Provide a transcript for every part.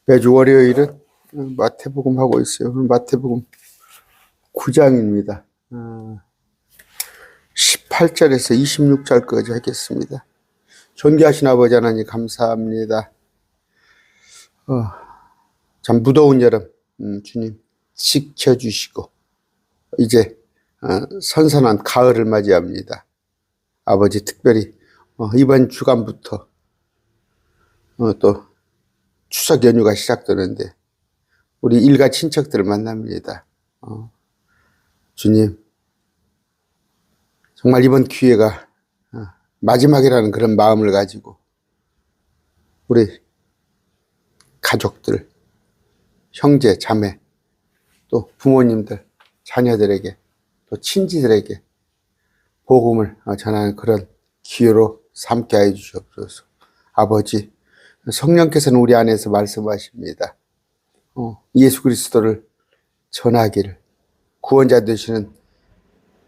매주 월요일은 마태복음 하고 있어요. 오늘 마태복음 9장입니다. 18절에서 26절까지 하겠습니다. 존귀하신 아버지 하나님 감사합니다. 참 무더운 여름 주님 지켜주시고 이제 선선한 가을을 맞이합니다. 아버지 특별히 이번 주간부터 또 추석 연휴가 시작되는데 우리 일가 친척들을 만납니다. 주님 정말 이번 기회가 마지막이라는 그런 마음을 가지고 우리 가족들, 형제, 자매, 또 부모님들, 자녀들에게 또 친지들에게 복음을 전하는 그런 기회로 삼게 해 주시옵소서. 아버지, 성령께서는 우리 안에서 말씀하십니다. 예수 그리스도를 전하기를, 구원자 되시는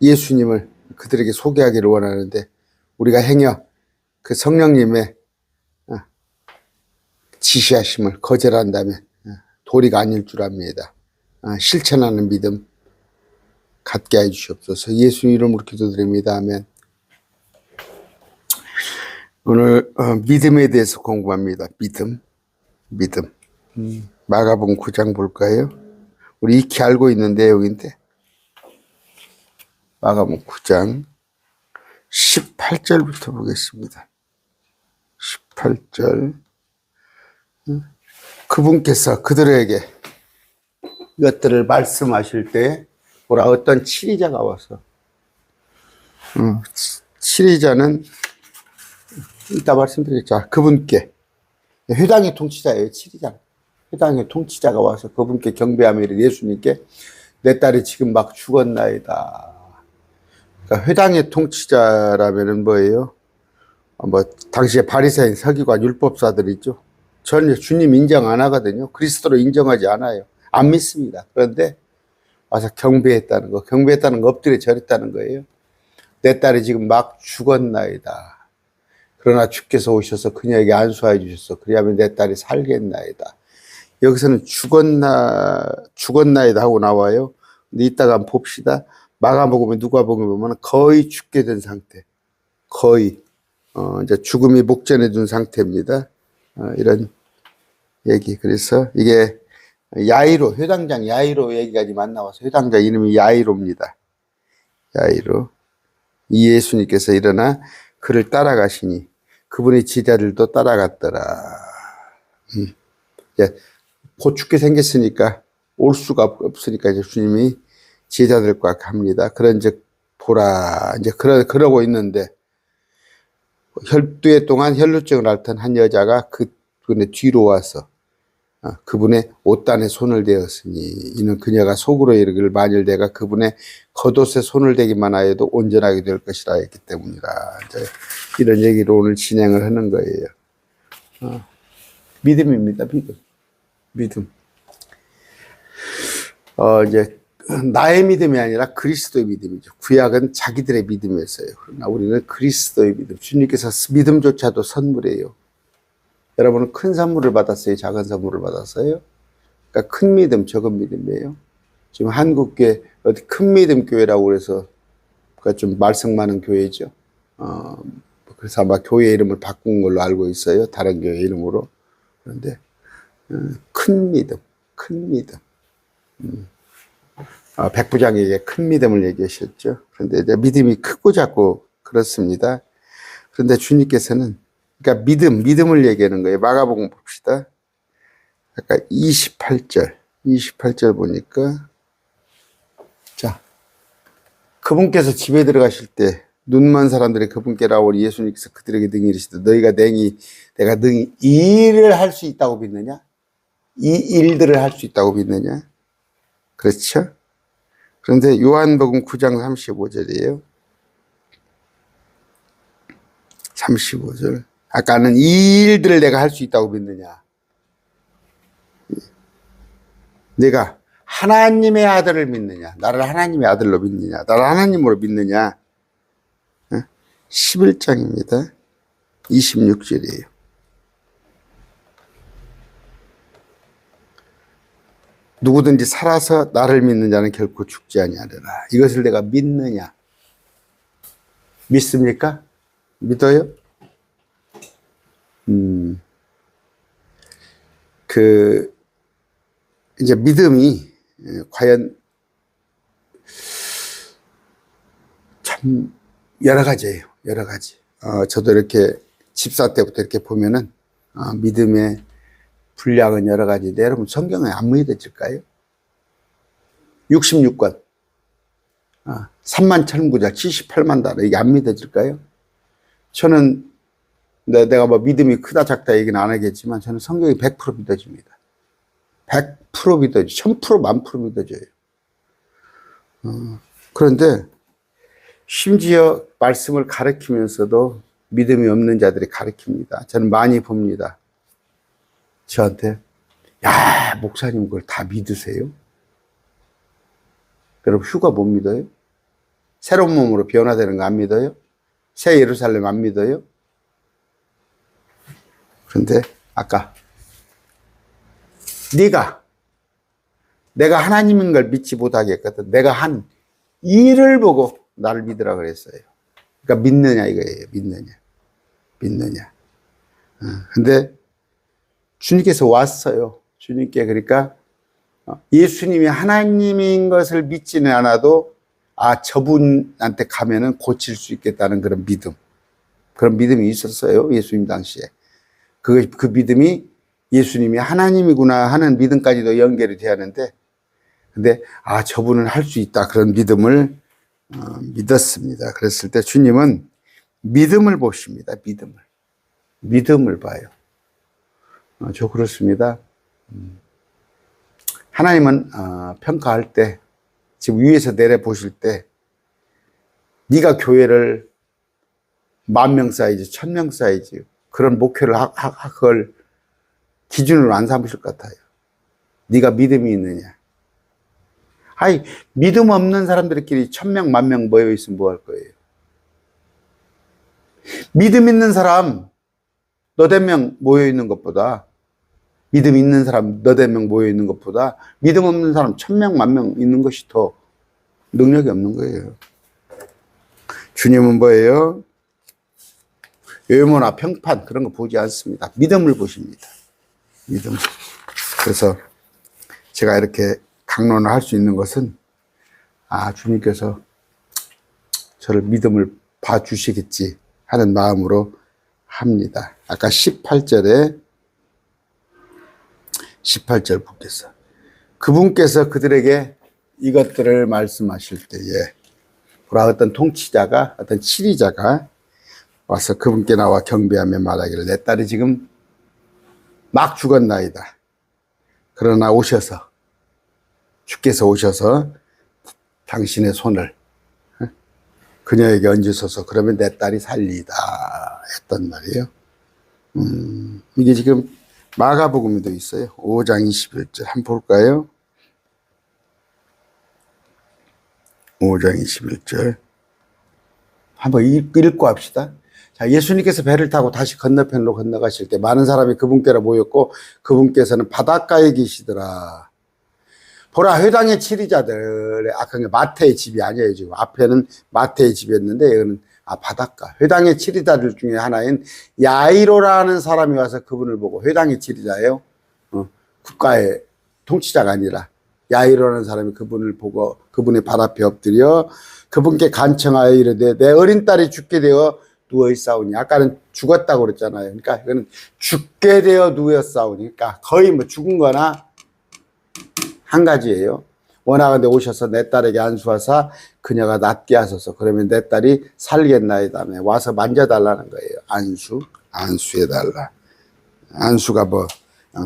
예수님을 그들에게 소개하기를 원하는데 우리가 행여 그 성령님의 지시하심을 거절한다면 도리가 아닐 줄 압니다. 실천하는 믿음 갖게 해 주시옵소서. 예수 이름으로 기도드립니다. 아멘. 오늘 믿음에 대해서 공부합니다. 믿음. 마가복음 9장 볼까요? 우리 익히 알고 있는 내용인데 마가복음 9장 18절부터 보겠습니다. 18절. 그분께서 그들에게 이것들을 말씀하실 때 보라 어떤 치리자가 와서 치리자는 이따 말씀드렸죠. 그분께 회당의 통치자예요. 치리자. 회당의 통치자가 와서 그분께 경배하며 이르되 예수님께 내 딸이 지금 막 죽었나이다. 그러니까 회당의 통치자라면은 뭐예요? 당시에 바리새인, 서기관, 율법사들 있죠. 전혀 주님 인정 안 하거든요. 그리스도로 인정하지 않아요. 안 믿습니다. 그런데 와서 경배했다는 거, 엎드려 절했다는 거예요. 내 딸이 지금 막 죽었나이다. 그러나 주께서 오셔서 그녀에게 안수하여 주셔서 그리하면 내 딸이 살겠나이다. 여기서는 죽었나이다 하고 나와요. 근데 이따가 한번 봅시다. 마가복음에 누가복음에 보면 거의 죽게 된 상태. 거의 이제 죽음이 목전에 둔 상태입니다. 이런 얘기. 그래서 이게 야이로, 회당장 야이로 얘기까지만 나와서 회당장 이름이 야이로입니다. 야이로. 이 예수님께서 일어나 그를 따라가시니 그분의 제자들도 따라갔더라. 곧 죽게 생겼으니까 올 수가 없으니까 이제 주님이 제자들과 갑니다. 그런즉 보라 이제 그러고 있는데 12해 동안 혈루증을 앓던 한 여자가 그분의 뒤로 와서 그분의 옷단에 손을 대었으니 이는 그녀가 속으로 이르기를 만일 내가 그분의 겉옷에 손을 대기만 하여도 온전하게 될 것이라 했기 때문이라. 이제 이런 얘기로 오늘 진행을 하는 거예요. 믿음입니다. 믿음. 이제 나의 믿음이 아니라 그리스도의 믿음이죠. 구약은 자기들의 믿음이었어요. 그러나 우리는 그리스도의 믿음. 주님께서 믿음조차도 선물이에요. 여러분은 큰 선물을 받았어요? 작은 선물을 받았어요? 그러니까 큰 믿음, 적은 믿음이에요. 지금 한국교회 어디 큰 믿음 교회라고 그래서 그러니까 좀 말썽 많은 교회죠. 그래서 아마 교회 이름을 바꾼 걸로 알고 있어요. 다른 교회 이름으로. 그런데 큰 믿음. 백부장에게 큰 믿음을 얘기하셨죠. 그런데 이제 믿음이 크고 작고 그렇습니다. 그런데 주님께서는 그러니까 믿음을 얘기하는 거예요. 마가복음 봅시다. 아까 28절 보니까 자 그분께서 집에 들어가실 때 눈먼 사람들이 그분께 나오니 예수님께서 그들에게 능히 이르시되 너희가 내가 능히 이 일을 할 수 있다고 믿느냐? 이 일들을 할 수 있다고 믿느냐? 그렇죠? 그런데 요한복음 9장 35절이에요. 35절. 아까는 이 일들을 내가 할 수 있다고 믿느냐? 내가 하나님의 아들을 믿느냐? 나를 하나님의 아들로 믿느냐? 나를 하나님으로 믿느냐? 11장입니다. 26절이에요. 누구든지 살아서 나를 믿는 자는 결코 죽지 아니하리라. 이것을 내가 믿느냐? 믿습니까? 믿어요? 이제 믿음이 과연 참 여러 가지예요. 여러 가지. 저도 이렇게 집사 때부터 이렇게 보면은 믿음의 분량은 여러 가지인데 여러분 성경에 안 믿어질까요? 66권 3만 천구자 78만 단어 이게 안 믿어질까요? 저는 내가 뭐 믿음이 크다 작다 얘기는 안 하겠지만 저는 성경이 100% 믿어집니다. 100% 믿어져요. 1000% 만프로 믿어져요. 그런데 심지어 말씀을 가르치면서도 믿음이 없는 자들이 가르칩니다. 저는 많이 봅니다. 저한테 야 목사님 그걸 다 믿으세요? 여러분 휴가 못 믿어요? 새로운 몸으로 변화되는 거 안 믿어요? 새 예루살렘 안 믿어요? 그런데 아까 내가 하나님인 걸 믿지 못하게 했거든. 내가 한 일을 보고 나를 믿으라 그랬어요. 그러니까 믿느냐 이거예요. 믿느냐. 근데 주님께서 왔어요. 주님께 그러니까 예수님이 하나님인 것을 믿지는 않아도 저분한테 가면은 고칠 수 있겠다는 그런 믿음이 있었어요. 예수님 당시에. 그 믿음이 예수님이 하나님이구나 하는 믿음까지도 연결이 돼야 하는데, 근데 저분은 할 수 있다 그런 믿음을 믿었습니다. 그랬을 때 주님은 믿음을 보십니다. 믿음을 봐요. 저 그렇습니다. 하나님은 평가할 때 지금 위에서 내려 보실 때 네가 교회를 10,000명 사이즈, 1,000명 사이즈 그런 목표를 그걸 기준으로 안 삼으실 것 같아요. 네가 믿음이 있느냐? 믿음 없는 사람들끼리 1,000명, 10,000명 모여 있으면 뭐 할 거예요? 믿음 있는 사람 너댓 명 모여 있는 것보다 믿음 있는 사람 너댓 명 모여 있는 것보다 믿음 없는 사람 1,000명, 10,000명 있는 것이 더 능력이 없는 거예요. 주님은 뭐예요? 외모나 평판 그런 거 보지 않습니다. 믿음을 보십니다. 믿음. 그래서 제가 이렇게 강론을 할 수 있는 것은 주님께서 저를 믿음을 봐주시겠지 하는 마음으로 합니다. 아까 18절 보겠어. 그분께서 그들에게 이것들을 말씀하실 때에 보라 어떤 통치자가 어떤 치리자가 와서 그분께 나와 경배하며 말하기를 내 딸이 지금 막 죽었나이다. 그러나 주께서 오셔서 당신의 손을 그녀에게 얹으소서 그러면 내 딸이 살리다 했단 말이에요. 이게 지금 마가복음에도 있어요. 5장 21절 한번 볼까요? 5장 21절 한번 읽고 합시다. 자, 예수님께서 배를 타고 다시 건너편으로 건너가실 때 많은 사람이 그분께로 모였고 그분께서는 바닷가에 계시더라. 보라 회당의 치리자들의 그게 마태의 집이 아니에요. 지금 앞에는 마태의 집이었는데 여기는 바닷가 회당의 치리자들 중에 하나인 야이로라는 사람이 와서 그분을 보고 회당의 치리자예요. 국가의 통치자가 아니라 야이로라는 사람이 그분을 보고 그분의 발 앞에 엎드려 그분께 간청하여 이르되 내 어린 딸이 죽게 되어 누워 있사오니 아까는 죽었다고 그랬잖아요. 그러니까 이거는 죽게 되어 누워 있사오니 그러니까 거의 뭐 죽은 거나 한 가지예요. 원하건대 오셔서 내 딸에게 안수하사 그녀가 낫게 하소서. 그러면 내 딸이 살겠나이다며 와서 만져달라는 거예요. 안수해달라. 안수가 뭐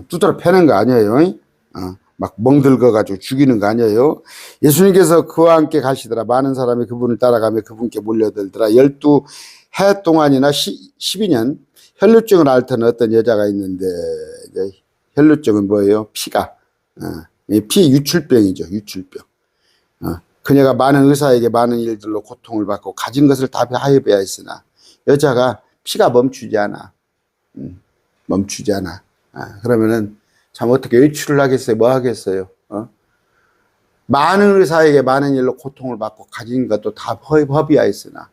두드러 패는 거 아니에요. 막 멍들거가지고 죽이는 거 아니에요. 예수님께서 그와 함께 가시더라. 많은 사람이 그분을 따라가며 그분께 몰려들더라. 12해 동안이나 12년 혈루증을 앓던 어떤 여자가 있는데 혈루증은 뭐예요? 피가 피 유출병이죠. 유출병. 그녀가 많은 의사에게 많은 일들로 고통을 받고 가진 것을 다 하여배야 했으나 여자가 피가 멈추지 않아. 그러면은 참 어떻게 외출을 하겠어요? 뭐 하겠어요? 많은 의사에게 많은 일로 고통을 받고 가진 것도 다 허비하였으나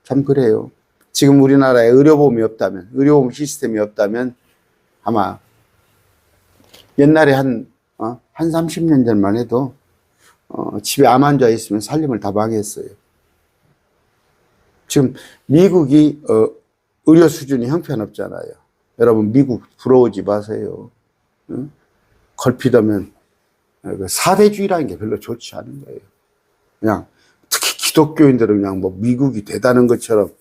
참 그래요. 지금 우리나라에 의료보험이 없다면, 의료보험 시스템이 없다면 아마 옛날에 한 30년 전만 해도 집에 암 환자 있으면 살림을 다 망했어요. 지금 미국이 의료 수준이 형편없잖아요. 여러분 미국 부러우지 마세요. 걸핏하면 4대주의라는 게 별로 좋지 않은 거예요. 그냥 특히 기독교인들은 그냥 뭐 미국이 대단한 것처럼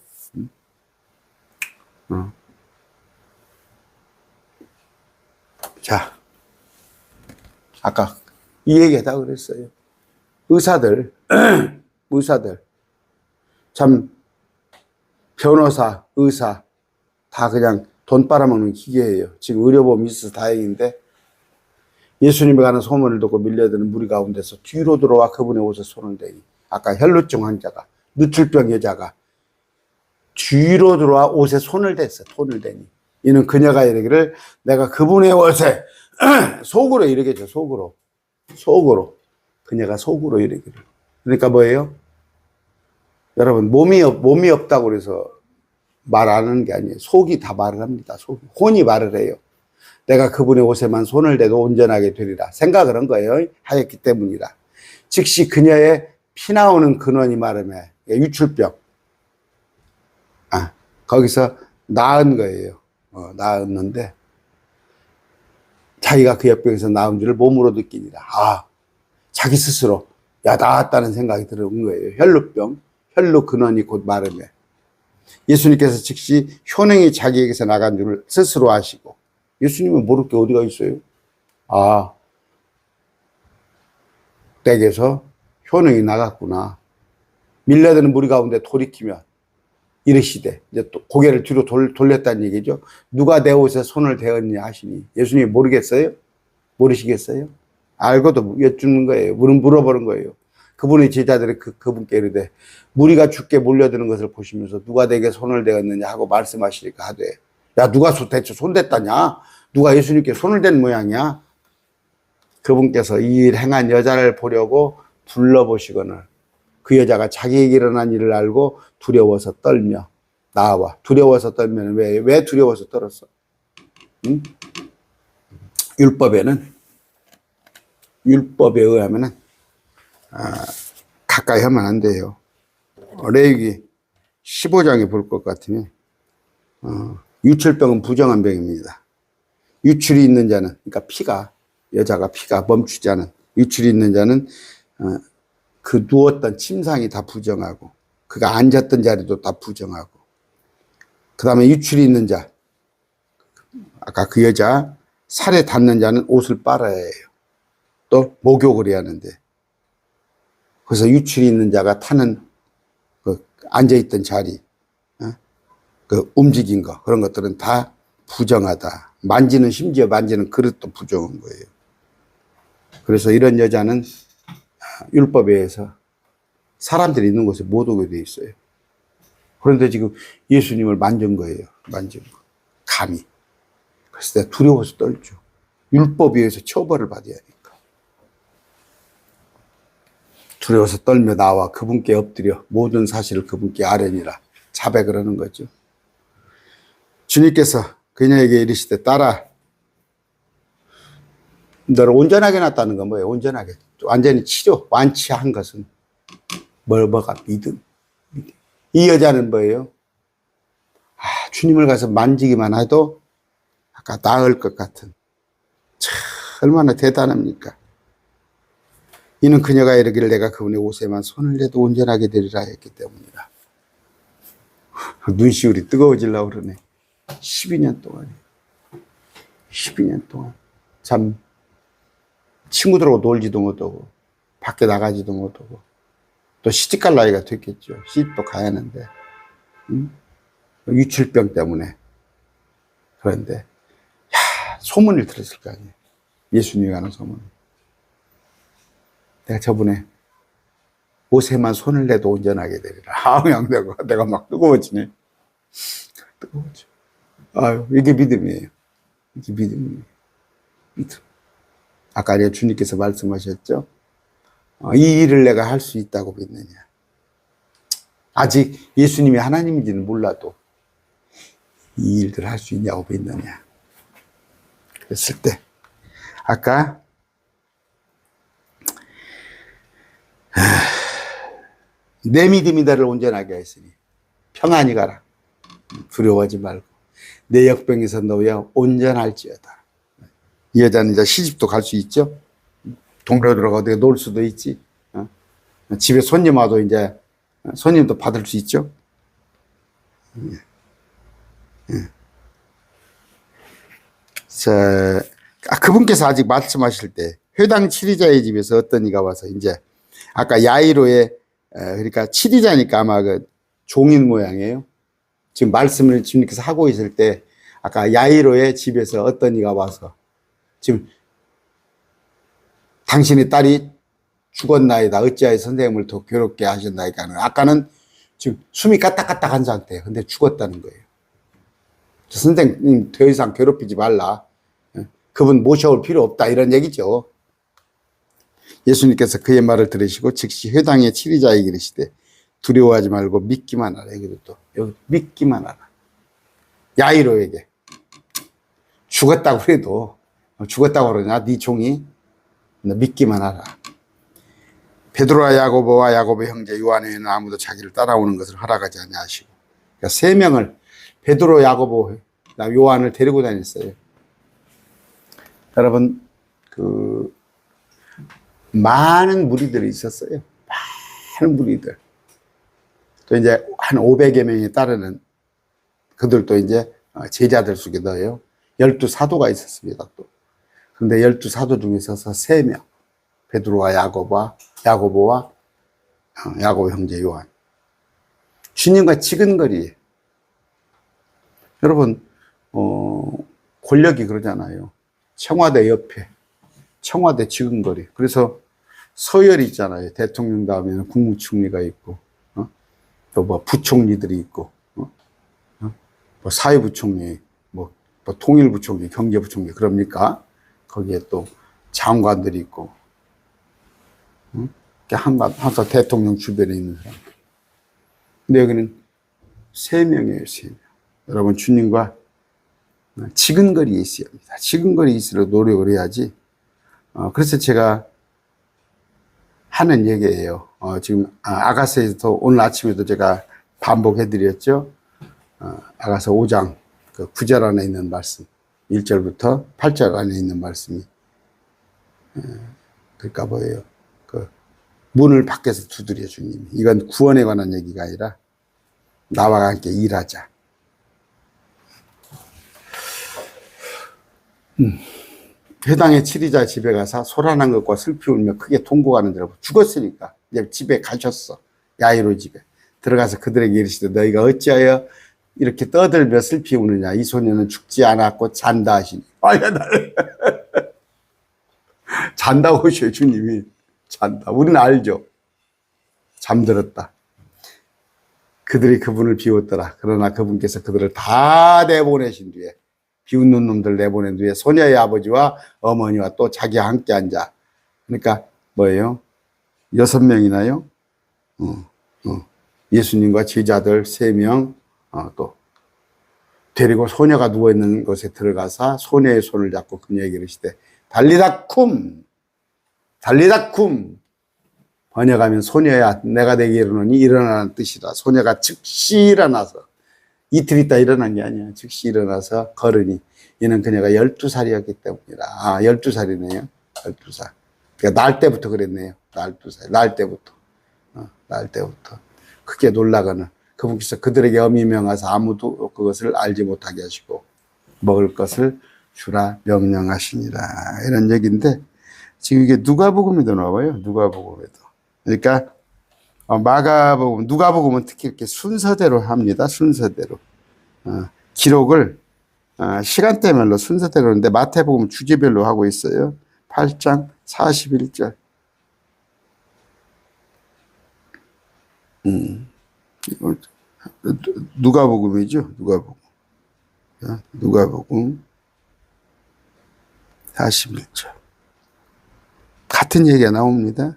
자, 아까 이 얘기하다 그랬어요. 의사들 참 변호사, 의사 다 그냥 돈 빨아먹는 기계예요. 지금 의료보험이 있어서 다행인데 예수님이 가는 소문을 듣고 밀려드는 무리 가운데서 뒤로 들어와 그분의 옷에 손을 대니 아까 혈루증 환자가 누출병 여자가 뒤로 들어와 옷에 손을 댔어. 손을 대니 이는 그녀가 이르기를 내가 그분의 옷에 속으로 이르겠죠. 속으로 그녀가 속으로 이르기를. 그러니까 뭐예요? 여러분 몸이 없다고 그래서 말 안 하는 게 아니에요. 속이 다 말을 합니다. 혼이 말을 해요. 내가 그분의 옷에만 손을 대도 온전하게 되리라 생각을 한 거예요. 하였기 때문이라. 즉시 그녀의 피 나오는 근원이 마름에 유출병 거기서 나은 거예요. 나았는데 자기가 그 역병에서 나은 줄을 몸으로 느끼니라. 자기 스스로 나았다는 생각이 들은 거예요. 혈루 근원이 곧 마름에. 예수님께서 즉시 효능이 자기에게서 나간 줄을 스스로 아시고 예수님은 모를 게 어디가 있어요? 댁에서 효능이 나갔구나. 밀려드는 무리 가운데 돌이키면 이르시되 이제 또 고개를 뒤로 돌렸다는 얘기죠. 누가 내 옷에 손을 대었냐 하시니 예수님이 모르겠어요? 모르시겠어요? 알고도 여쭙는 거예요. 물어보는 거예요. 그분의 제자들이 그분께 이르되 무리가 죽게 몰려드는 것을 보시면서 누가 내게 손을 대었느냐 하고 말씀하시니까 하되 야 누가 대체 손 댔다냐? 누가 예수님께 손을 댄 모양이야? 그분께서 이 일 행한 여자를 보려고 불러보시거늘 그 여자가 자기에게 일어난 일을 알고 두려워서 떨며 나와. 두려워서 떨면 왜 두려워서 떨었어? 응? 율법에 의하면은 가까이 하면 안 돼요. 레위기 15장에 볼 것 같으면 유출병은 부정한 병입니다. 유출이 있는 자는 그러니까 여자가 피가 멈추지 않은 유출이 있는 자는 그 누웠던 침상이 다 부정하고 그가 앉았던 자리도 다 부정하고 그 다음에 유출이 있는 자 아까 그 여자 살에 닿는 자는 옷을 빨아야 해요. 또 목욕을 해야 하는데 그래서 유출이 있는 자가 타는 그 앉아있던 자리 그 움직인 거 그런 것들은 다 부정하다. 심지어 만지는 그릇도 부정한 거예요. 그래서 이런 여자는 율법에 의해서 사람들이 있는 곳에 못 오게 돼 있어요. 그런데 지금 예수님을 만진 거예요. 감히. 그래서 내가 두려워서 떨죠. 율법에 의해서 처벌을 받아야 하니까. 두려워서 떨며 나와 그분께 엎드려 모든 사실을 그분께 아뢰니라 자백을 하는 거죠. 주님께서 그녀에게 이르시되 딸아 너를 온전하게 놨다는 건 뭐예요? 온전하게 완전히 완치한 것은 뭐가 믿음. 이 여자는 뭐예요? 주님을 가서 만지기만 해도 아까 나을 것 같은 참 얼마나 대단합니까? 이는 그녀가 이르기를 내가 그분의 옷에만 손을 대도 온전하게 되리라 했기 때문이라. 눈시울이 뜨거워지려고 그러네. 12년 동안 참 친구들하고 놀지도 못하고 밖에 나가지도 못하고 또 시집갈 나이가 됐겠죠. 시집도 가야 하는데 유출병 때문에. 그런데 소문을 들었을 거 아니에요. 예수님이 가는 소문. 내가 저번에 옷에만 손을 내도 온전하게 되리라. 그냥 내가 막 뜨거워지네. 뜨거워져. 이게 믿음이에요. 이게 믿음이에요. 믿음. 아까 주님께서 말씀하셨죠. 이 일을 내가 할 수 있다고 믿느냐. 아직 예수님이 하나님인지는 몰라도 이 일들을 할 수 있냐고 믿느냐. 그랬을 때 아까 내 믿음이 너를 온전하게 했으니 평안히 가라. 두려워하지 말고 내 역병에서 너야 온전할지어다. 이 여자는 이제 시집도 갈 수 있죠. 동네로 들어가 어디 놀 수도 있지. 집에 손님 와도 이제 손님도 받을 수 있죠. 자, 그분께서 아직 말씀하실 때 회당 치리자의 집에서 어떤 이가 와서 이제 아까 야이로의 그러니까 치리자니까 아마 그 종인 모양이에요. 지금 말씀을 주님께서 하고 있을 때 아까 야이로의 집에서 어떤 이가 와서 지금 당신의 딸이 죽었나이다. 어찌하여 선생님을 더 괴롭게 하셨나이까. 아까는 지금 숨이 까딱까딱한 상태예요. 근데 죽었다는 거예요. 선생님 더 이상 괴롭히지 말라. 그분 모셔올 필요 없다. 이런 얘기죠. 예수님께서 그의 말을 들으시고 즉시 회당의 치리자에게 이르시되 두려워하지 말고 믿기만 하라. 여기도 또 여기 믿기만 하라. 야이로에게 죽었다고 그래도 죽었다고 그러냐 네 종이 너 믿기만 하라. 베드로와 야고보와 야고보의 형제 요한 외에는 아무도 자기를 따라오는 것을 허락하지 아니하시고 그러니까 세 명을 베드로 야고보 요한을 데리고 다녔어요. 여러분 그 많은 무리들이 있었어요. 많은 무리들. 또 이제 한 500여 명이 따르는 그들도 이제 제자들 속에 넣어요. 12사도가 있었습니다. 또. 근데 12사도 중에서 3명. 베드로와 야고보와 야고보 형제 요한. 주님과 지근거리에. 여러분, 권력이 그러잖아요. 청와대 옆에. 청와대 지근거리. 그래서 서열이 있잖아요. 대통령 다음에는 국무총리가 있고, 또 뭐 부총리들이 있고, 뭐 사회부총리, 뭐 통일부총리, 경제부총리, 그럽니까? 거기에 또 장관들이 있고, 항상 대통령 주변에 있는 사람. 근데 여기는 3명이에요, 3명. 여러분, 주님과 지근거리에 있어야 합니다. 지근거리에 있으려 노력을 해야지. 그래서 제가 하는 얘기예요. 지금 아가서에서 오늘 아침에도 제가 반복해드렸죠. 아가서 5장 그 9절 안에 있는 말씀, 1절부터 8절 안에 있는 말씀이 그러니까 뭐예요? 그 문을 밖에서 두드려 주님이. 이건 구원에 관한 얘기가 아니라 나와 함께 일하자. 회당의 치리자 집에 가서 소란한 것과 슬피 울며 크게 통곡하는 줄 알고 죽었으니까 이제 집에 가셨어. 야이로 집에 들어가서 그들에게 이르시되 너희가 어찌하여 이렇게 떠들며 슬피 우느냐. 이 소녀는 죽지 않았고 잔다 하시니. 잔다고 하셔요. 주님이 잔다. 우리는 알죠. 잠들었다. 그들이 그분을 비웠더라. 그러나 그분께서 그들을 다 내보내신 뒤에 비웃는 놈들 내보낸 뒤에 소녀의 아버지와 어머니와 또 자기와 함께 앉아. 그러니까 뭐예요? 6명이나요? 예수님과 제자들 3명, 또 데리고 소녀가 누워있는 곳에 들어가서 소녀의 손을 잡고 그녀에게 이르시되 달리다 쿰 달리다 쿰. 번역하면 소녀야 내가 내게 이르노니 일어나는 뜻이라. 소녀가 즉시 일어나서 이틀 있다 일어난 게 아니야. 즉시 일어나서 걸으니 이는 그녀가 12살이었기 때문이라. 12살이네요. 12살. 그러니까 날 때부터 그랬네요. 12살. 날 때부터. 날 때부터. 크게 놀라거나 그분께서 그들에게 엄히 명하사 아무도 그것을 알지 못하게 하시고 먹을 것을 주라 명령하시니라. 이런 얘기인데 지금 이게 누가복음에도 나와요. 누가복음에도. 그러니까 마가복음, 누가복음은 특히 이렇게 순서대로 합니다. 순서대로. 기록을 시간대별로 순서대로 하는데 마태복음 주제별로 하고 있어요. 8장 41절. 누가복음이죠. 누가복음. 누가복음 41절. 같은 얘기가 나옵니다.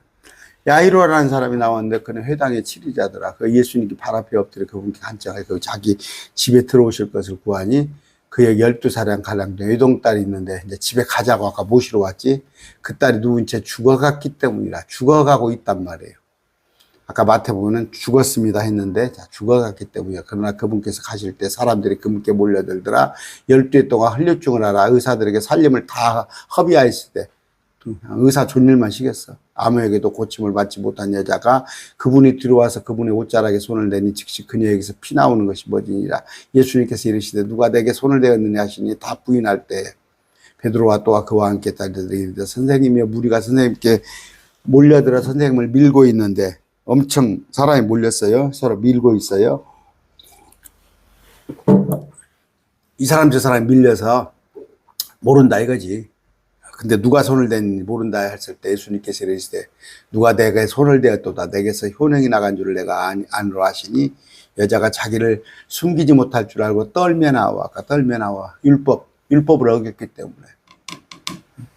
야이로라는 사람이 나왔는데 그는 회당의 치리자더라. 그 예수님께 발 앞에 엎드려 그분께 간청하여 그 자기 집에 들어오실 것을 구하니 그의 12사랑 가량 된 외동딸이 있는데 이제 집에 가자고 아까 모시러 왔지. 그 딸이 누군 채 죽어갔기 때문이라. 죽어가고 있단 말이에요. 아까 마태복음은 죽었습니다 했는데 죽어갔기 때문이야. 그러나 그분께서 가실 때 사람들이 그분께 몰려들더라. 12해 동안 헐레증을 하라. 의사들에게 살림을 다 허비하였을 때 의사 존일만 시켰어. 아무에게도 고침을 받지 못한 여자가 그분이 들어와서 그분의 옷자락에 손을 대니 즉시 그녀에게서 피 나오는 것이 뭐지니라. 예수님께서 이르시되 누가 내게 손을 대었느냐 하시니 다 부인할 때 베드로와 또한 그와 함께 딸들이 이르되 선생님이여 무리가 선생님께 몰려들어 선생님을 밀고 있는데 엄청 사람이 몰렸어요. 서로 밀고 있어요. 이 사람 저 사람이 밀려서 모른다 이거지. 근데 누가 손을 댄지 모른다 했을 때 예수님께서 이르시되 누가 내게 손을 대었도다 내게서 효능이 나간 줄을 내가 아노라 하시니 여자가 자기를 숨기지 못할 줄 알고 떨며 나와 율법을 어겼기 때문에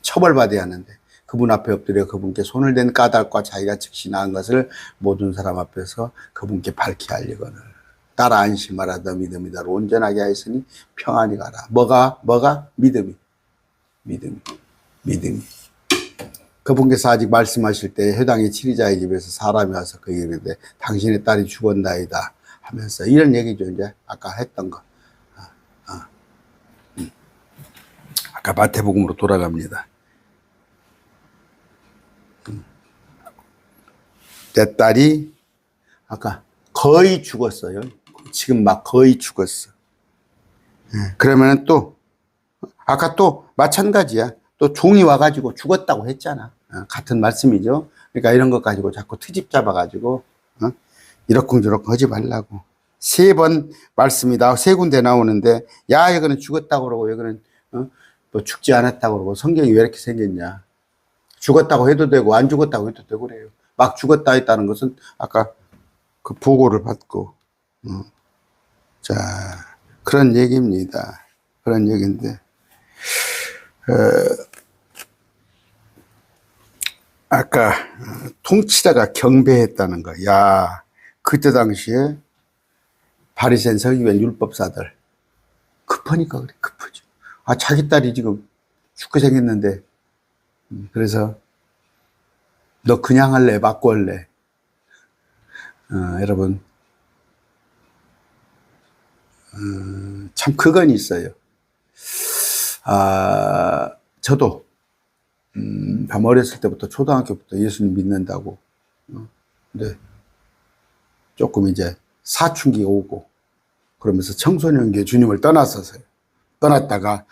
처벌받아야 하는데 그분 앞에 엎드려 그분께 손을 댄 까닭과 자기가 즉시 나은 것을 모든 사람 앞에서 그분께 밝히 알리거늘 따라 안심하라 너 믿음이다로 온전하게 하였으니 평안히 가라. 뭐가? 믿음이. 그분께서 아직 말씀하실 때 회당의 치리자의 집에서 사람이 와서 그에게 이르되 당신의 딸이 죽었나이다 하면서 이런 얘기죠. 이제 아까 했던 거. 아까 마태복음으로 돌아갑니다. 내 딸이 아까 거의 죽었어요. 지금 막 거의 죽었어. 그러면 또 아까 또 마찬가지야. 또 종이 와가지고 죽었다고 했잖아. 같은 말씀이죠. 그러니까 이런 것 가지고 자꾸 트집 잡아가지고 이러쿵저러쿵 하지 말라고. 3번 말씀이 세 군데 나오는데 야 여기는 죽었다고 그러고 여기는 뭐 죽지 않았다고 그러고 성경이 왜 이렇게 생겼냐. 죽었다고 해도 되고 안 죽었다고 해도 되고 그래요. 막 죽었다 했다는 것은 아까 그 보고를 받고 자 그런 얘기입니다. 그런 얘기인데 아까 통치자가 경배했다는 거. 야 그때 당시에 바리새인 서기관 율법사들 급하니까 그래. 급하죠. 자기 딸이 지금 죽게 생겼는데 그래서 너 그냥 할래? 맞고 할래? 여러분 참 그건 있어요. 저도 참 어렸을 때부터 초등학교부터 예수님 믿는다고 근데 조금 이제 사춘기가 오고 그러면서 청소년기에 주님을 떠났었어요. 떠났다가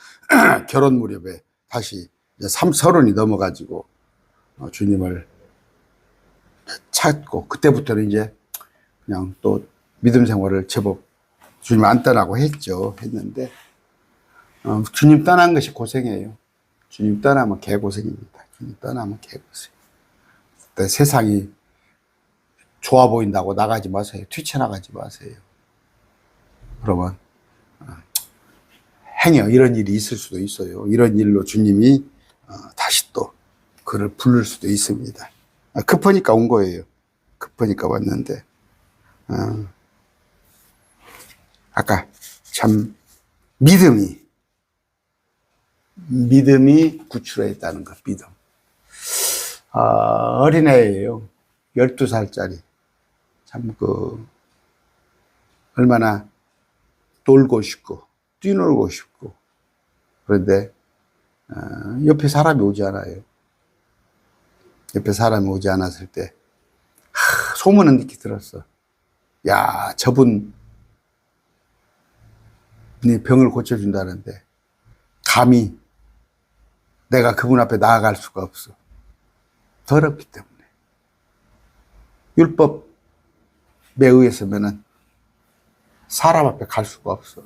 결혼 무렵에 다시 이제 30이 넘어가지고 주님을 찾고 그때부터는 이제 그냥 또 믿음 생활을 제법 주님 안 떠나고 했는데 주님 떠난 것이 고생이에요. 주님 떠나면 개고생입니다. 주님 떠나면 개고생. 세상이 좋아 보인다고 나가지 마세요. 뛰쳐나가지 마세요. 그러면 행여 이런 일이 있을 수도 있어요. 이런 일로 주님이 다시 또 그를 부를 수도 있습니다. 급하니까 온 거예요. 급하니까 왔는데 아까 참 믿음이 구출했다는 것. 믿음. 어린애예요. 12살짜리. 참 얼마나 놀고 싶고 뛰놀고 싶고 그런데 옆에 사람이 오지 않아요. 옆에 사람이 오지 않았을 때 소문은 이렇게 들었어. 야 저분이 병을 고쳐준다는데 감히 내가 그분 앞에 나아갈 수가 없어. 더럽기 때문에. 율법에 의해서면은 사람 앞에 갈 수가 없어.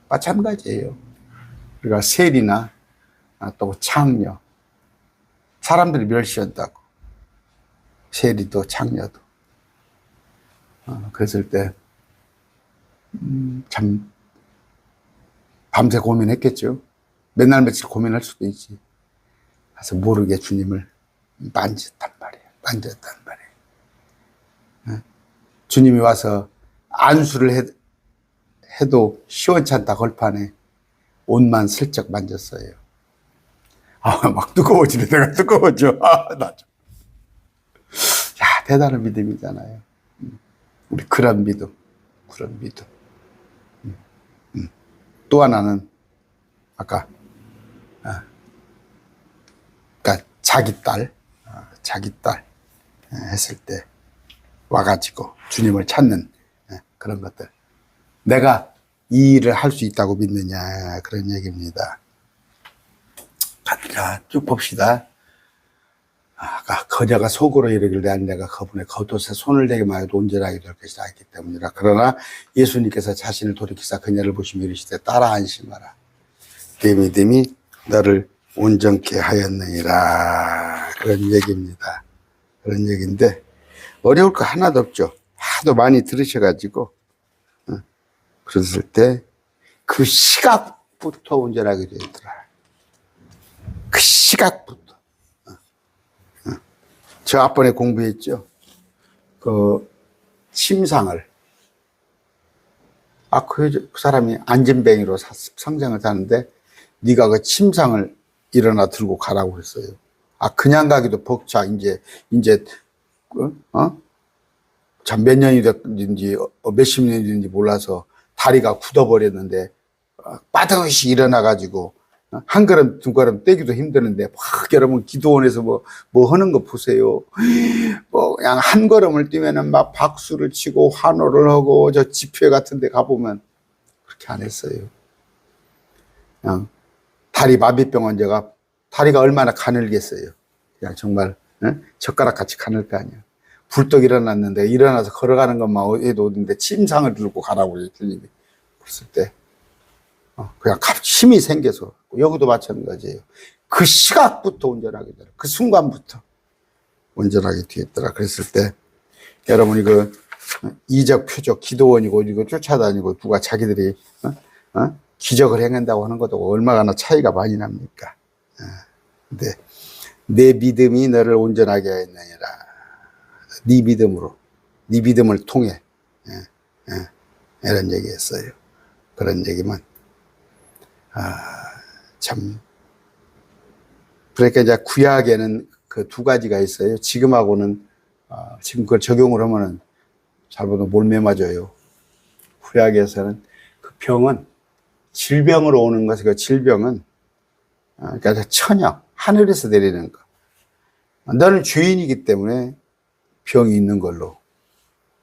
마찬가지예요. 우리가 세리나 또 창녀 사람들이 멸시한다고. 세리도 창녀도. 그랬을 때 참 밤새 고민했겠죠. 맨날 며칠 고민할 수도 있지. 그래서 모르게 주님을 만졌단 말이에요. 만졌단 말이에요. 주님이 와서 안수를 해도 시원찮다 걸판에 옷만 슬쩍 만졌어요. 막 뜨거워지네. 내가 뜨거워져. 나 좀. 야, 대단한 믿음이잖아요. 우리 그런 믿음. 또 하나는 아까 그러니까 자기 딸 했을 때 와가지고 주님을 찾는 그런 것들. 내가 이 일을 할 수 있다고 믿느냐 그런 얘기입니다. 자, 쭉 봅시다. 아까 그녀가 속으로 이르기를 내가 그분의 겉옷에 손을 대기만 해도 온전하게 될 것이라 했기 때문이라. 그러나 예수님께서 자신을 돌이키사 그녀를 보시며 이르시되 따라 안심하라. 네 믿음이 너를 온전케 하였느니라. 그런 얘기입니다. 그런 얘기인데 어려울 거 하나도 없죠. 하도 많이 들으셔가지고 그랬을 때 그 시각부터 온전하게 되더라. 그 시각부터. 저 앞번에 공부했죠. 그 침상을 그 사람이 안전뱅이로 성장을 하는데 네가 그 침상을 일어나 들고 가라고 했어요. 그냥 가기도 벅차. 이제 참 몇 년이 됐는지 몇십 년이 됐는지 몰라서 다리가 굳어버렸는데 빠듯이 일어나가지고 한 걸음 두 걸음 떼기도 힘드는데 막 여러분 기도원에서 뭐 하는 거 보세요. 그냥 한 걸음을 뛰면은 막 박수를 치고 환호를 하고 저 집회 같은 데 가보면 그렇게 안 했어요. 그냥 다리 마비병 환자가 다리가 얼마나 가늘겠어요. 그냥 정말 젓가락 같이 가늘 거 아니야. 불떡 일어났는데 일어나서 걸어가는 것만 해도 오는데 침상을 들고 가라고 주님이 그랬을 때 그냥 힘이 생겨서. 여기도 마찬가지예요. 그 시각부터 온전하게 되라. 그 순간부터 온전하게 되었더라. 그랬을 때 여러분이 그 이적 표적 기도원이고 이거 쫓아다니고 누가 자기들이 기적을 행한다고 하는 것도 얼마나 차이가 많이 납니까? 근데 내 믿음이 너를 온전하게 하였느니라. 네 믿음으로, 네 믿음을 통해 이런 얘기했어요. 그런 얘기만 참. 그러니까 이제 구약에는 그 두 가지가 있어요. 지금하고는 지금 그걸 적용을 하면은 잘못하면 몰매 맞아요. 구약에서는 그 병은 질병으로 오는 것이 그 질병은 그러니까 천영 하늘에서 내리는 거. 너는 죄인이기 때문에 병이 있는 걸로.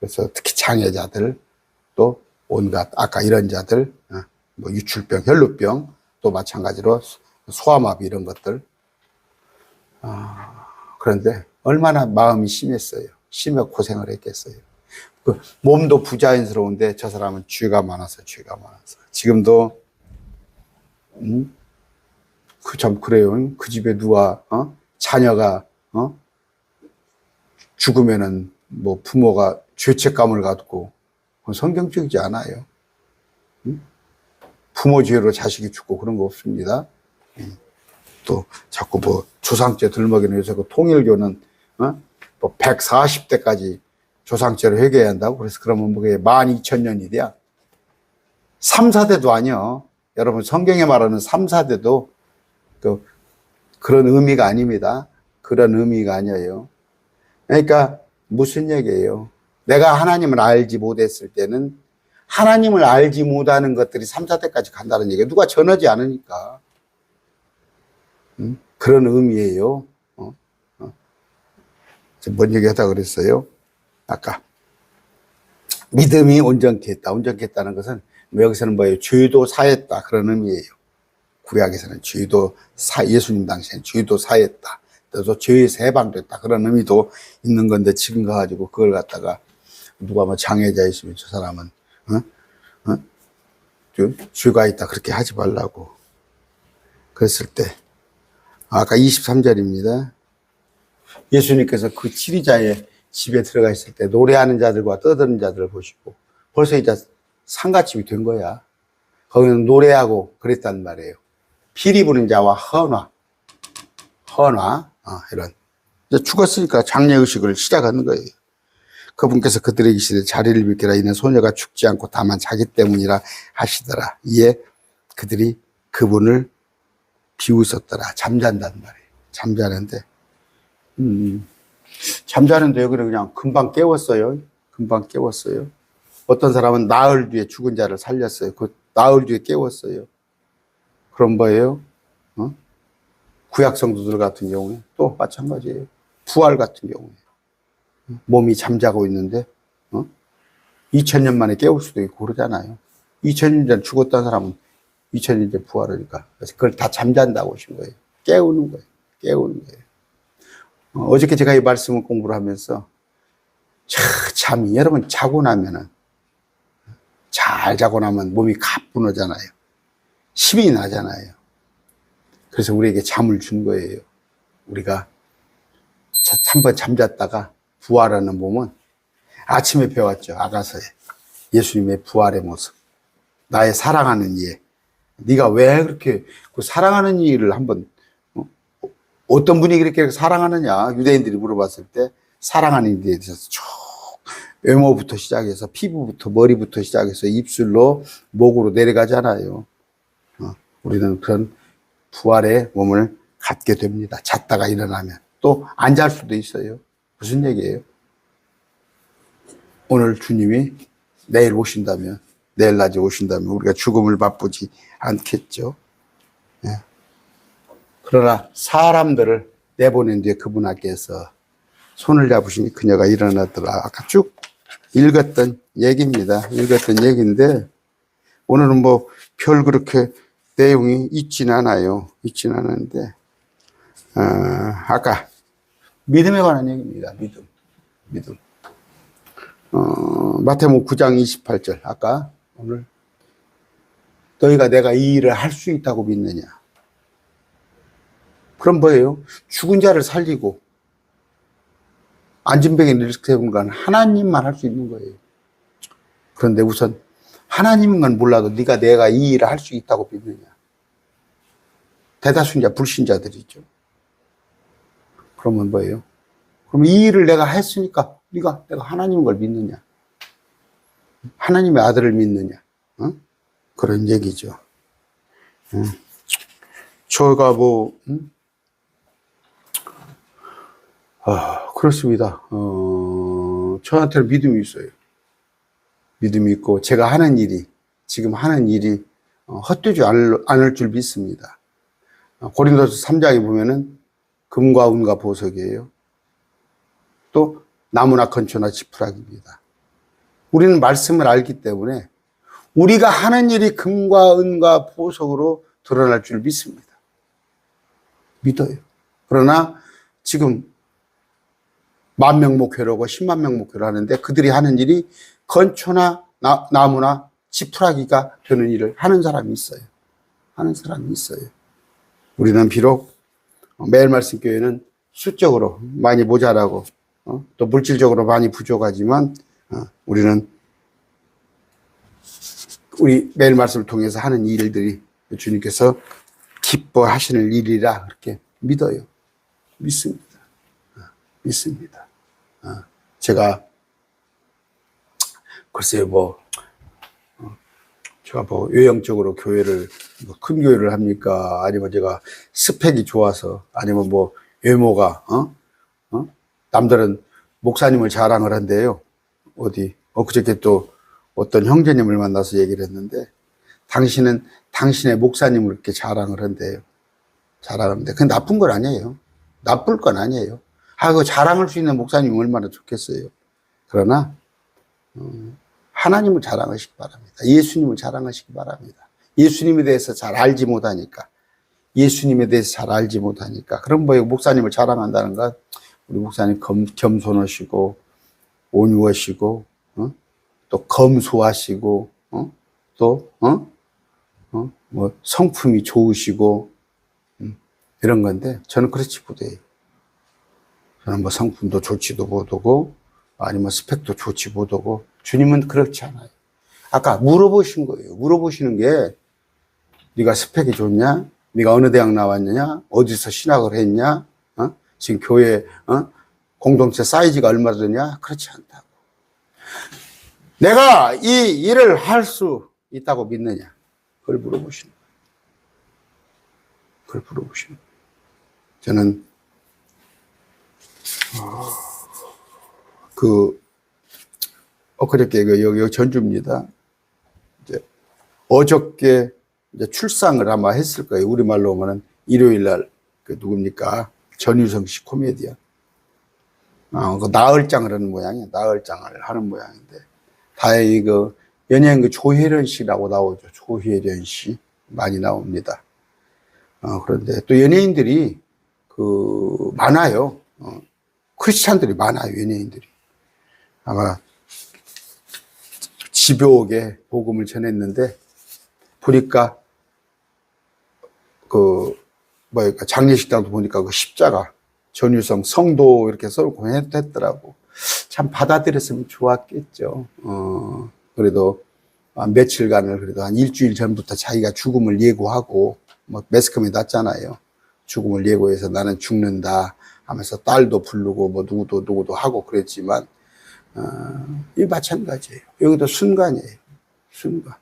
그래서 특히 장애자들 또 온갖 아까 이런 자들 뭐 유출병, 혈루병 또 마찬가지로 소아마비 이런 것들. 그런데 얼마나 마음이 심했어요. 심해 고생을 했겠어요. 그 몸도 부자연스러운데 저 사람은 죄가 많아서. 지금도 참 그래요. 그 집에 누가 자녀가 죽으면은 뭐 부모가 죄책감을 갖고 성경적이지 않아요. 부모 죄로 자식이 죽고 그런 거 없습니다. 또 자꾸 뭐 조상죄 들먹이는 요새 그 통일교는 뭐 140대까지 조상죄를 회개해야 한다고. 그래서 그러면 뭐 그게 12,000년이 돼야 3, 4대도 아니요. 여러분 성경에 말하는 3, 4대도 그런 의미가 아닙니다. 그런 의미가 아니에요. 그러니까 무슨 얘기예요? 내가 하나님을 알지 못했을 때는 하나님을 알지 못하는 것들이 3, 4대까지 간다는 얘기예요. 누가 전하지 않으니까. 그런 의미예요. 뭔 얘기 하다 그랬어요? 아까 믿음이 온전케 했다. 온전케 했다는 것은 여기서는 뭐예요? 죄도 사했다. 그런 의미예요. 구약에서는 예수님 당시에는 죄도 사했다. 또 죄에서 해방됐다. 그런 의미도 있는 건데 지금 가가지고 그걸 갖다가 누가 뭐 장애자 있으면 저 사람은 죄가 있다. 그렇게 하지 말라고. 그랬을 때 아까 23절입니다. 예수님께서 그 치리자의 집에 들어가 있을 때 노래하는 자들과 떠드는 자들을 보시고 벌써 이제 상가집이 된 거야. 거기는 노래하고 그랬단 말이에요. 피리 부는 자와 헌화, 이런. 이제 죽었으니까 장례의식을 시작하는 거예요. 그분께서 그들에게 이르시되 자리를 비키라. 이는 소녀가 죽지 않고 다만 자기 때문이라 하시더라. 이에 그들이 그분을 비웃었더라. 잠잔단 말이에요. 잠자는데, 잠자는데 여기는 그냥 금방 깨웠어요. 금방 깨웠어요. 어떤 사람은 나흘 뒤에 죽은 자를 살렸어요. 그 나흘 뒤에 깨웠어요. 그런 거예요. 구약 성도들 같은 경우에 또 마찬가지예요. 부활 같은 경우에 몸이 잠자고 있는데 2000년 만에 깨울 수도 있고 그러잖아요. 2000년 전 죽었던 사람은 2000년 전에 부활하니까 그걸 다 잠잔다고 하신 거예요. 깨우는 거예요. 깨우는 거예요. 어저께 제가 이 말씀을 공부를 하면서 잠이 여러분 자고 나면은 잘 자고 나면 몸이 가뿐하잖아요. 힘이 나잖아요. 그래서 우리에게 잠을 준 거예요. 우리가 한번 잠잤다가 부활하는 몸은 아침에 배웠죠. 아가서에 예수님의 부활의 모습, 나의 사랑하는 예. 네가 왜 그렇게 그 사랑하는 이를 한번 어떤 분이 그렇게 사랑하느냐 유대인들이 물어봤을 때 사랑하는 이에 대해서 쭉 외모부터 시작해서 피부부터 머리부터 시작해서 입술로 목으로 내려가잖아요. 우리는 그런 부활의 몸을 갖게 됩니다. 잤다가 일어나면 또 안 잘 수도 있어요. 무슨 얘기예요? 오늘 주님이 내일 오신다면, 내일 낮에 오신다면 우리가 죽음을 맛보지 않겠죠. 예. 그러나 사람들을 내보낸 뒤에 그분 앞에서 손을 잡으시니 그녀가 일어나더라. 아까 쭉 읽었던 얘기입니다. 읽었던 얘기인데 오늘은 뭐 별 그렇게 내용이 있진 않아요. 있진 않은데 아까 믿음에 관한 얘기입니다. 믿음. 마태복음 9장 28절 아까 오늘 너희가 내가 이 일을 할 수 있다고 믿느냐. 그럼 뭐예요? 죽은 자를 살리고 안진병에 일으키는 건 하나님만 할 수 있는 거예요. 그런데 우선 하나님인 건 몰라도 내가 이 일을 할 수 있다고 믿느냐. 대다수는 불신자들이죠. 그러면 뭐예요? 그럼 이 일을 내가 했으니까 내가 하나님인 걸 믿느냐. 하나님의 아들을 믿느냐. 그런 얘기죠. 저가 그렇습니다. 저한테는 믿음이 있어요. 믿음이 있고, 제가 지금 하는 일이 헛되지 않을 줄 믿습니다. 고린도서 3장에 보면은 금과 은과 보석이에요. 또 나무나 건초나 지푸라기입니다. 우리는 말씀을 알기 때문에 우리가 하는 일이 금과 은과 보석으로 드러날 줄 믿습니다. 믿어요. 그러나 지금 10,000명 목회로 하고 10만 명 목회로 하는데 그들이 하는 일이 건초나 나무나 지푸라기가 되는 일을 하는 사람이 있어요. 하는 사람이 있어요. 우리는 비록 매일 말씀 교회는 수적으로 많이 모자라고 또 물질적으로 많이 부족하지만 우리는 우리 매일 말씀을 통해서 하는 일들이 주님께서 기뻐하시는 일이라 그렇게 믿어요. 믿습니다. 믿습니다. 제가 글쎄요 제가 외형적으로 교회를 큰 교회를 합니까? 아니면 제가 스펙이 좋아서 아니면 외모가 남들은 목사님을 자랑을 한대요. 그저께 또 어떤 형제님을 만나서 얘기를 했는데 당신은 당신의 목사님을 이렇게 자랑을 한대요. 자랑하는데 그건 나쁜 건 아니에요. 나쁠 건 아니에요. 그 자랑할 수 있는 목사님이 얼마나 좋겠어요. 그러나 하나님을 자랑하시기 바랍니다. 예수님을 자랑하시기 바랍니다. 예수님에 대해서 잘 알지 못하니까. 그럼 목사님을 자랑한다는 건 우리 목사님 겸손하시고 온유하시고 또 검소하시고 또 성품이 좋으시고 이런 건데 저는 그렇지 못해요. 저는 성품도 좋지도 못하고 아니면 스펙도 좋지 못하고 주님은 그렇지 않아요. 아까 물어보신 거예요. 물어보시는 게 네가 스펙이 좋냐? 네가 어느 대학 나왔느냐? 어디서 신학을 했냐? 지금 교회 공동체 사이즈가 얼마 되냐? 그렇지 않다고. 내가 이 일을 할 수 있다고 믿느냐? 그걸 물어보시는 거예요. 그걸 물어보시는 거예요. 저는 그저께 여기 전주입니다. 이제 어저께 이제 출상을 아마 했을 거예요. 우리말로 하면은 일요일 날 그 누굽니까? 전유성 씨 코미디언. 그 나흘장을 하는 모양이에요. 나흘장을 하는 모양인데 다행히 그 연예인 그 조혜련 씨라고 나오죠. 조혜련 씨 많이 나옵니다. 그런데 또 연예인들이 많아요. 크리스찬들이 많아요. 연예인들이. 아마 집요하게 복음을 전했는데 보니까 장례식장도 보니까 그 십자가 전유성 성도 이렇게 써놓고 했더라고. 참 받아들였으면 좋았겠죠. 그래도 며칠간을 그래도 한 일주일 전부터 자기가 죽음을 예고하고 매스컴에 났잖아요. 죽음을 예고해서 나는 죽는다 하면서 딸도 부르고 누구도 하고 그랬지만 이 마찬가지예요. 여기도 순간이에요. 순간.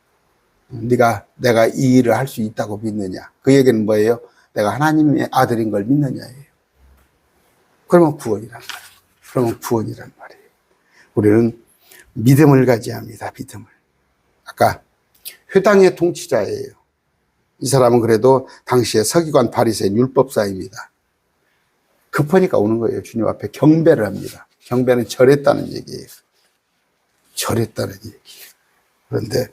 내가 이 일을 할 수 있다고 믿느냐. 그 얘기는 뭐예요? 내가 하나님의 아들인 걸 믿느냐예요. 그러면 구원이란 말이에요. 그러면 구원이란 말이에요. 우리는 믿음을 가져야 합니다. 믿음을. 아까 회당의 통치자예요. 이 사람은 그래도 당시에 서기관 바리새인 율법사입니다. 급하니까 오는 거예요. 주님 앞에 경배를 합니다. 경배는 절했다는 얘기예요. 절했다는 얘기예요. 그런데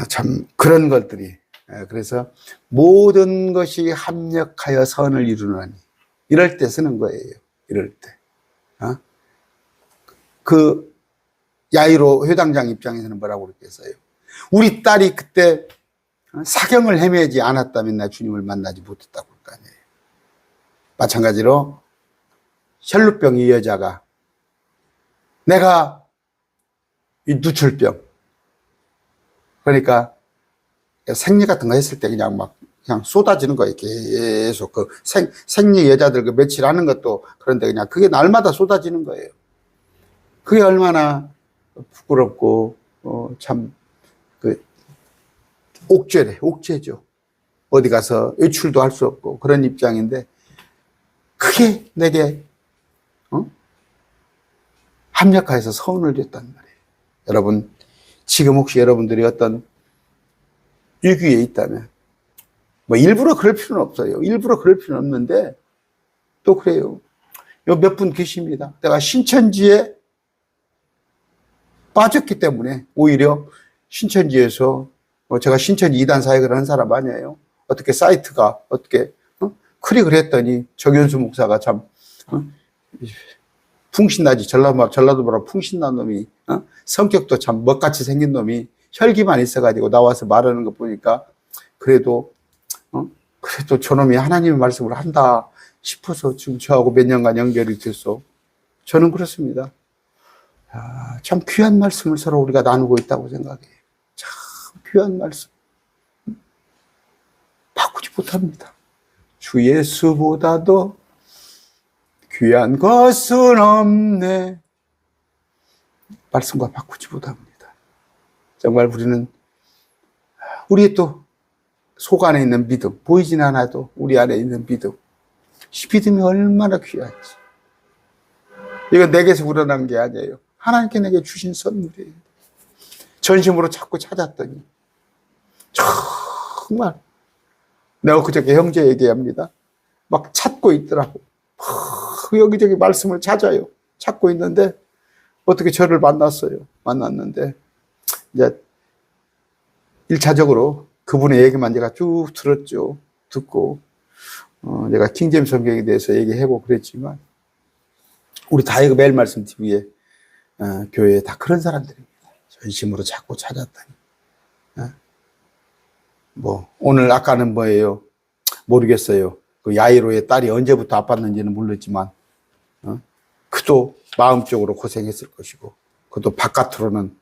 참 그런 것들이 그래서 모든 것이 합력하여 선을 이루느니 이럴 때 쓰는 거예요. 이럴 때. 그 야이로 회당장 입장에서는 뭐라고 그랬겠어요? 우리 딸이 그때 사경을 헤매지 않았다면 나 주님을 만나지 못했다고 할 거 아니에요. 마찬가지로 혈루병 이 여자가 내가 이 누출병 그러니까 생리 같은 거 했을 때 그냥 쏟아지는 거예요. 계속 그 생리 여자들 그 며칠 하는 것도 그런데 그냥 그게 날마다 쏟아지는 거예요. 그게 얼마나 부끄럽고 참 옥죄죠. 어디 가서 외출도 할 수 없고 그런 입장인데 그게 내게 합력하여서 선을 줬단 말이에요. 여러분 지금 혹시 여러분들이 어떤 위기에 있다면 일부러 그럴 필요는 없어요. 일부러 그럴 필요는 없는데 또 그래요. 요 몇 분 계십니다. 내가 신천지에 빠졌기 때문에 오히려 신천지에서 제가 신천지 이단 사역을 하는 사람 아니에요. 어떻게 사이트가 어떻게 클릭을 했더니 정현수 목사가 참 풍신나지 전라도보다 풍신난 놈이 성격도 참 먹같이 생긴 놈이 혈기만 있어가지고 나와서 말하는 거 보니까 그래도 저놈이 하나님의 말씀을 한다 싶어서 지금 저하고 몇 년간 연결이 됐어. 저는 그렇습니다. 참 귀한 말씀을 서로 우리가 나누고 있다고 생각해요. 참 귀한 말씀. 바꾸지 못합니다. 주 예수보다도 귀한 것은 없네. 말씀과 바꾸지 못합니다. 정말 우리는 우리의 또 속 안에 있는 믿음, 보이진 않아도 우리 안에 있는 믿음, 이 믿음이 얼마나 귀한지. 이건 내게서 우러난 게 아니에요. 하나님께 내게 주신 선물이에요. 전심으로 자꾸 찾았더니 정말 내가 그저께 형제 얘기합니다. 막 찾고 있더라고. 여기저기 말씀을 찾아요. 찾고 있는데 어떻게 저를 만났는데 이제 1차적으로 그분의 얘기만 제가 쭉 들었죠. 듣고 내가 킹제임스 성경에 대해서 얘기하고 그랬지만 우리 다이그 매일 말씀 TV에 교회에 다 그런 사람들입니다. 전심으로 자꾸 찾았다니. 오늘 아까는 뭐예요? 모르겠어요. 그 야이로의 딸이 언제부터 아팠는지는 모르지만 그도 마음적으로 고생했을 것이고 그도 바깥으로는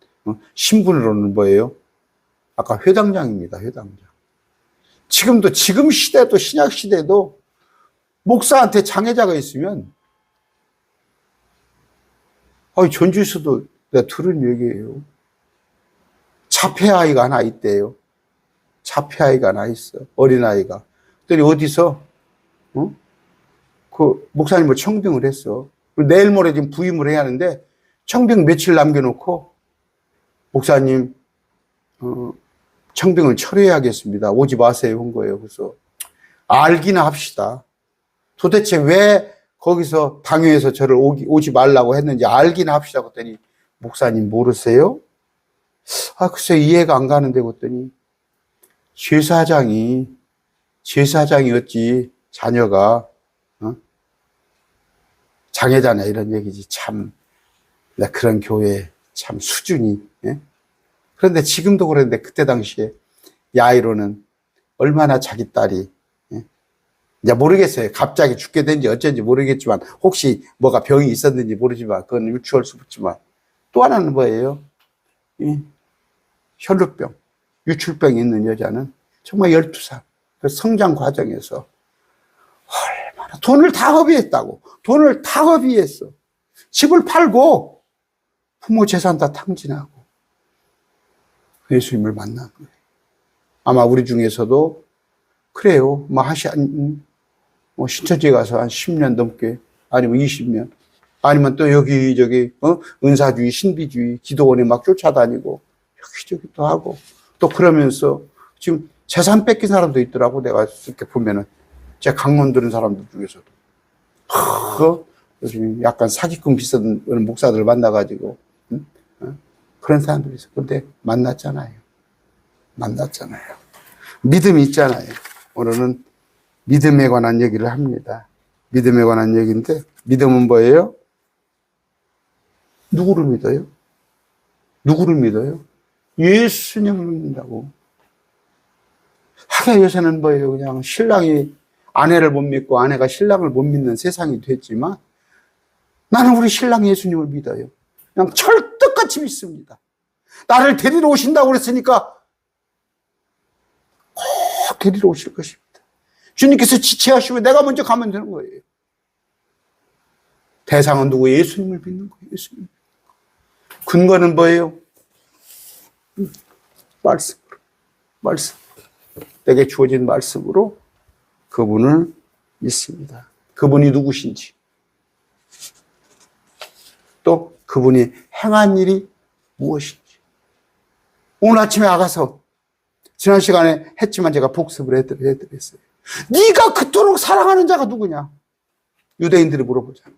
신분으로는 뭐예요? 아까 회당장입니다. 회당장. 지금 시대도, 신약 시대도 목사한테 장애자가 있으면, 전주에서도 내가 들은 얘기예요. 자폐아이가 하나 있대요. 자폐아이가 하나 있어. 어린아이가. 그랬더니 어디서, 그 목사님을 청빙을 했어. 내일 모레 지금 부임을 해야 하는데, 청빙 며칠 남겨놓고, 목사님, 청빙을 철회해야겠습니다. 오지 마세요. 한 거예요. 그래서, 알기나 합시다. 도대체 왜 거기서 당회에서 저를 오지 말라고 했는지 알기나 합시다. 그랬더니, 목사님 모르세요? 글쎄 이해가 안 가는데 그랬더니, 제사장이었지, 자녀가, 장애자냐, 이런 얘기지. 참, 나 그런 교회, 참, 수준이, 예? 그런데 지금도 그랬는데, 그때 당시에, 야이로는 얼마나 자기 딸이, 예? 이제 모르겠어요. 갑자기 죽게 된지 어쩐지 모르겠지만, 혹시 뭐가 병이 있었는지 모르지만, 그건 유추할 수 없지만, 또 하나는 뭐예요? 혈루병, 유출병이 있는 여자는 정말 12살. 그 성장 과정에서 얼마나 돈을 다 허비했다고. 돈을 다 허비했어. 집을 팔고 부모 재산 다 탕진하고 예수님을 만난 거예요. 아마 우리 중에서도 그래요. 신천지에 가서 한 10년 넘게, 아니면 20년, 아니면 또 여기저기, 은사주의, 신비주의, 기도원에 막 쫓아다니고, 여기저기 또 하고, 또 그러면서 지금 재산 뺏긴 사람도 있더라고. 내가 이렇게 보면은. 제 강론 들은 사람들 중에서도. 요즘 약간 사기꾼 비슷한 목사들을 만나가지고, 그런 사람들이 있어. 근데 만났잖아요. 믿음이 있잖아요. 오늘은 믿음에 관한 얘기를 합니다. 믿음에 관한 얘기인데, 믿음은 뭐예요? 누구를 믿어요? 예수님을 믿는다고. 하긴 요새는 뭐예요? 그냥 신랑이 아내를 못 믿고 아내가 신랑을 못 믿는 세상이 됐지만, 나는 우리 신랑 예수님을 믿어요. 그냥 철떡같이 믿습니다. 나를 데리러 오신다고 그랬으니까 꼭 데리러 오실 것입니다. 주님께서 지체하시고 내가 먼저 가면 되는 거예요. 대상은 누구? 예수님을 믿는 거예요. 예수님. 근거는 뭐예요? 말씀. 내게 주어진 말씀으로 그분을 믿습니다. 그분이 누구신지, 또 그분이 행한 일이 무엇인지. 오늘 아침에 아가서 지난 시간에 했지만 제가 복습을 해드렸어요. 네가 그토록 사랑하는 자가 누구냐? 유대인들이 물어보잖아.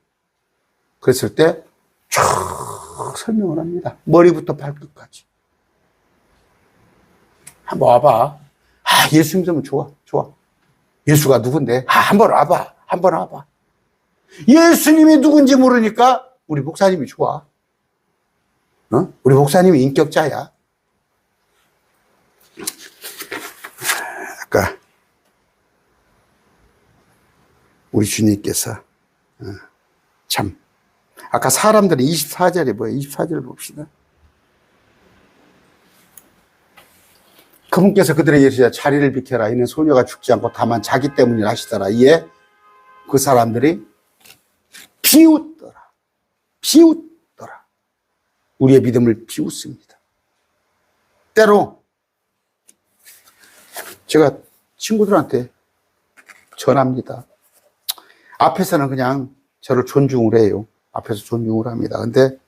그랬을 때 쫙 설명을 합니다. 머리부터 발끝까지. 한번 와봐. 예수 믿으면 좋아. 예수가 누군데? 한번 와봐. 예수님이 누군지 모르니까 우리 목사님이 좋아. 우리 목사님이 인격자야. 아까 우리 주님께서 참, 아까 사람들이 24절에 뭐예요? 24절 봅시다. 그분께서 그들에게 이르시되 자리를 비켜라. 이는 소녀가 죽지 않고 다만 자기 때문이라 하시더라. 이에 그 사람들이 비웃더라. 우리의 믿음을 비웃습니다. 때로 제가 친구들한테 전합니다. 앞에서는 그냥 저를 존중을 해요. 앞에서 존중을 합니다. 근데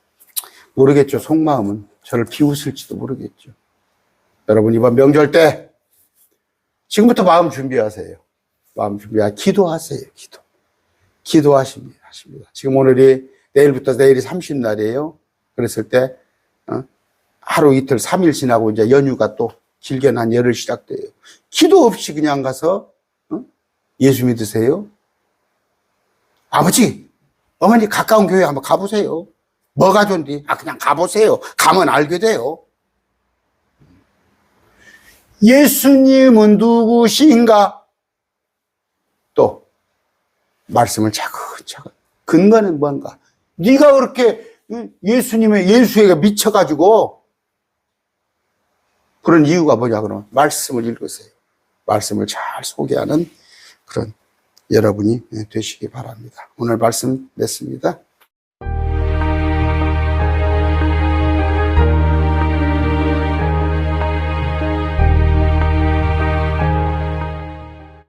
모르겠죠. 속마음은 저를 비웃을지도 모르겠죠. 여러분, 이번 명절 때 지금부터 마음 준비하세요. 기도하세요. 기도하십니다. 지금 오늘이 내일부터 내일이 30날이에요. 그랬을 때 하루 이틀 3일 지나고 이제 연휴가 또 길게 난 열흘 시작돼요. 기도 없이 그냥 가서 예수 믿으세요? 아버지, 어머니 가까운 교회 한번 가보세요. 뭐가 좋은지 그냥 가보세요. 가면 알게 돼요. 예수님은 누구신가? 또 말씀을 차근차근. 근거는 뭔가? 네가 그렇게 예수에게 미쳐가지고 그런 이유가 뭐냐? 그러면 말씀을 읽으세요. 말씀을 잘 소개하는 그런 여러분이 되시기 바랍니다. 오늘 말씀 냈습니다.